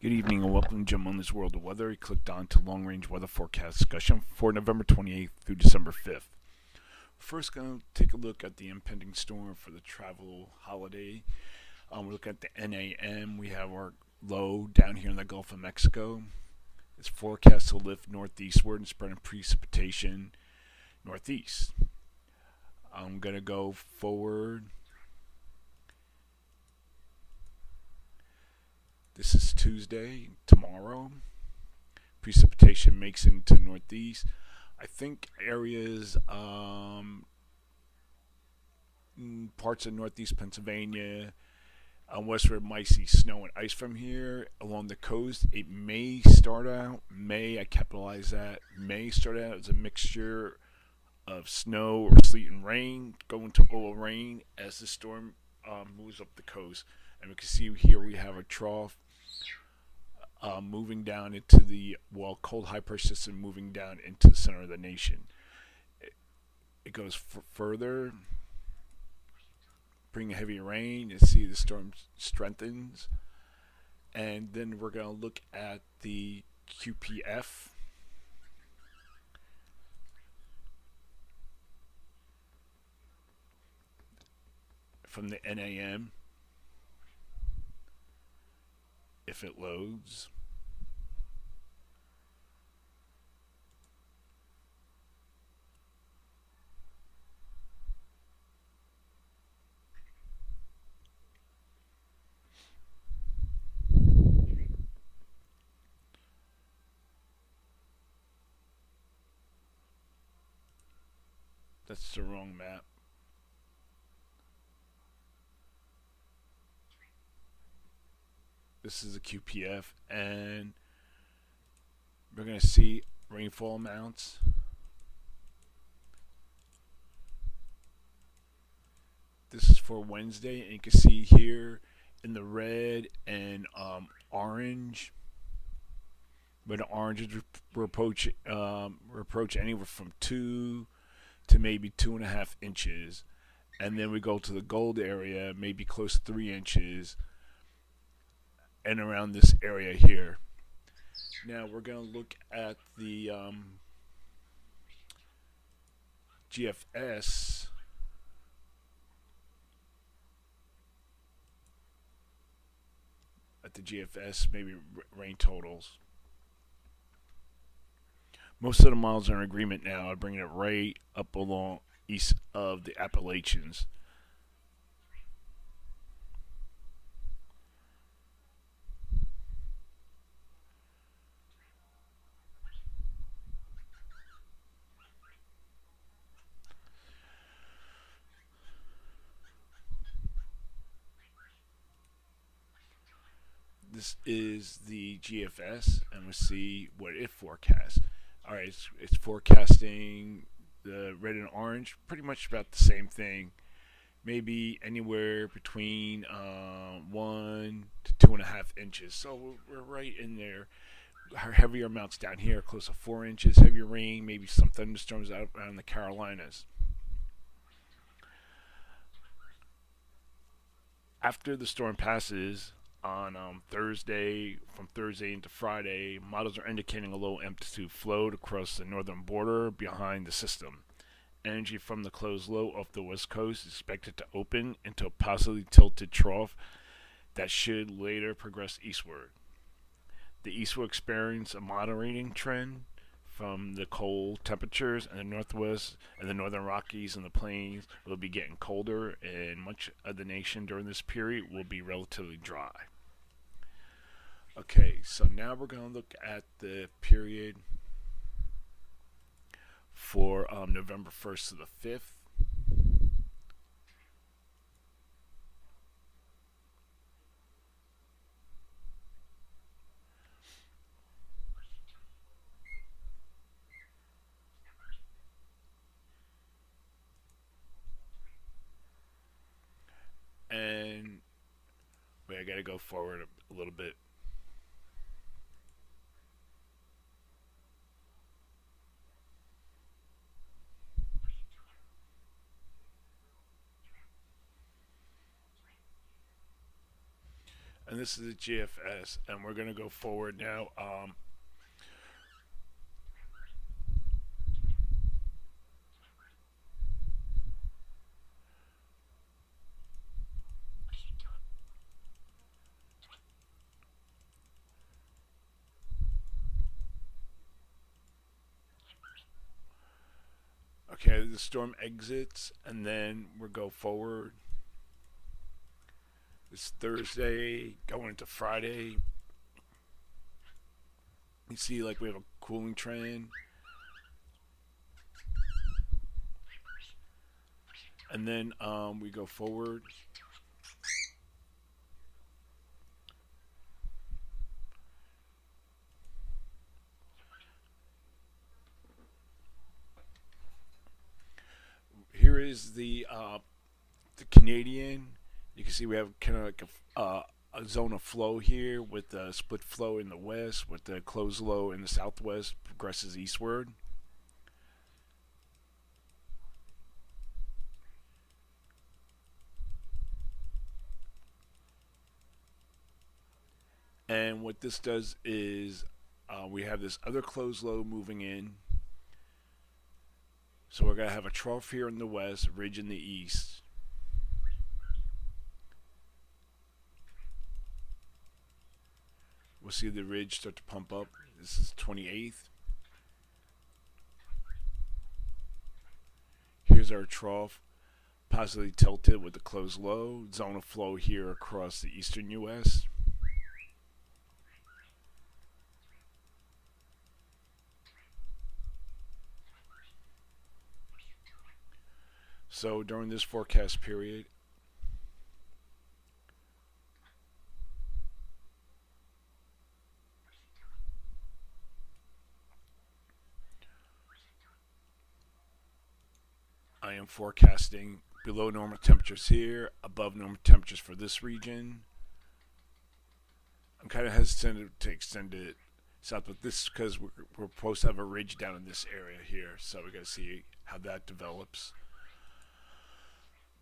Good evening and welcome to Jim Only's World of Weather. You clicked on to long range weather forecast discussion for November 28th through December 5th. First, going to take a look at the impending storm for the travel holiday. We're looking at the NAM. We have our low down here in the Gulf of Mexico. It's forecast to lift northeastward and spread in precipitation northeast. I'm going to go forward. This is Tuesday, tomorrow. Precipitation makes it into northeast. I think areas, parts of northeast Pennsylvania, westward might see snow and ice from here. Along the coast, it may start out, I capitalize that, may start out as a mixture of snow or sleet and rain, going to all rain as the storm moves up the coast. And we can see here we have a trough moving down into the cold high pressure system moving down into the center of the nation. It goes further, bringing heavy rain. You see the storm strengthens, and then we're going to look at the QPF. From the NAM, if it loads. That's the wrong map. This is a QPF, and we're going to see rainfall amounts. This is for Wednesday, and you can see here in the red and orange, but the oranges approach anywhere from 2 to maybe 2.5 inches, and then we go to the gold area, maybe close to 3 inches. And around this area here. Now we're going to look at the GFS. At the GFS, maybe rain totals. Most of the models are in agreement now. I'm bringing it right up along east of the Appalachians. This is the GFS, and we'll see what it forecasts. Alright, it's forecasting the red and orange, pretty much about the same thing. Maybe anywhere between 1 to 2.5 inches. So we're right in there. Our heavier amounts down here, close to 4 inches. Heavier rain, maybe some thunderstorms out around the Carolinas. After the storm passes, on Thursday, from Thursday into Friday, models are indicating a low amplitude flow across the northern border behind the system. Energy from the closed low off the west coast is expected to open into a possibly tilted trough that should later progress eastward. The east will experience a moderating trend from the cold temperatures, and the northwest and the northern Rockies and the plains will be getting colder, and much of the nation during this period will be relatively dry. Okay, so now we're going to look at the period for November 1st to the 5th. And wait, I gotta go forward a little bit. And and this is the GFS, and we're going to go forward now. Okay, the storm exits, and then we'll go forward. It's Thursday, going into Friday. You see, like, we have a cooling trend. And then we go forward. Here is the Canadian. You can see we have kind of like a zone of flow here with the split flow in the west, with the closed low in the southwest, progresses eastward. And what this does is we have this other closed low moving in. So we're going to have a trough here in the west, ridge in the east. We'll see the ridge start to pump up. This is 28th. Here's our trough, positively tilted with the closed low. Zone of flow here across the eastern U.S. So during this forecast period, I am forecasting below normal temperatures here, above normal temperatures for this region. I'm kind of hesitant to extend it south, but this because we're supposed to have a ridge down in this area here, so we got to see how that develops.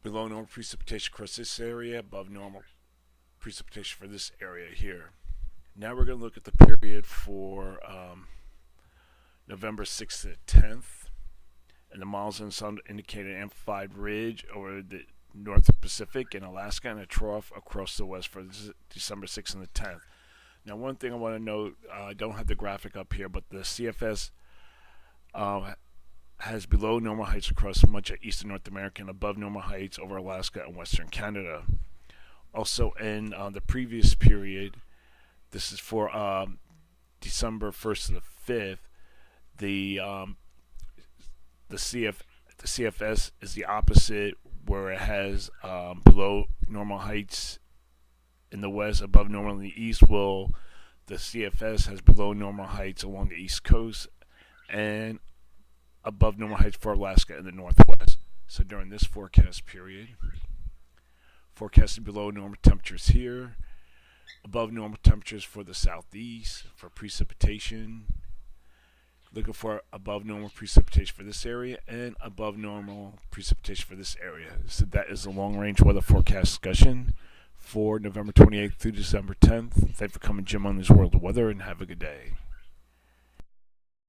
Below normal precipitation across this area, above normal precipitation for this area here. Now we're going to look at the period for November 6th to 10th. And the models in the sun indicate an amplified ridge over the North Pacific and Alaska, and a trough across the west for December 6th and the 10th. Now, one thing I want to note, I don't have the graphic up here, but the CFS has below normal heights across much of eastern North America and above normal heights over Alaska and western Canada. Also, in the previous period, this is for December 1st to the 5th, the CFS is the opposite, where it has below normal heights in the west, above normal in the east. Well, the CFS has below normal heights along the east coast and above normal heights for Alaska in the northwest. So during this forecast period, forecasted below normal temperatures here, above normal temperatures for the southeast for precipitation. Looking for above normal precipitation for this area and above normal precipitation for this area. So that is the long range weather forecast discussion for November 28th through December 10th. Thanks for coming, Jim, on this World of Weather, and have a good day.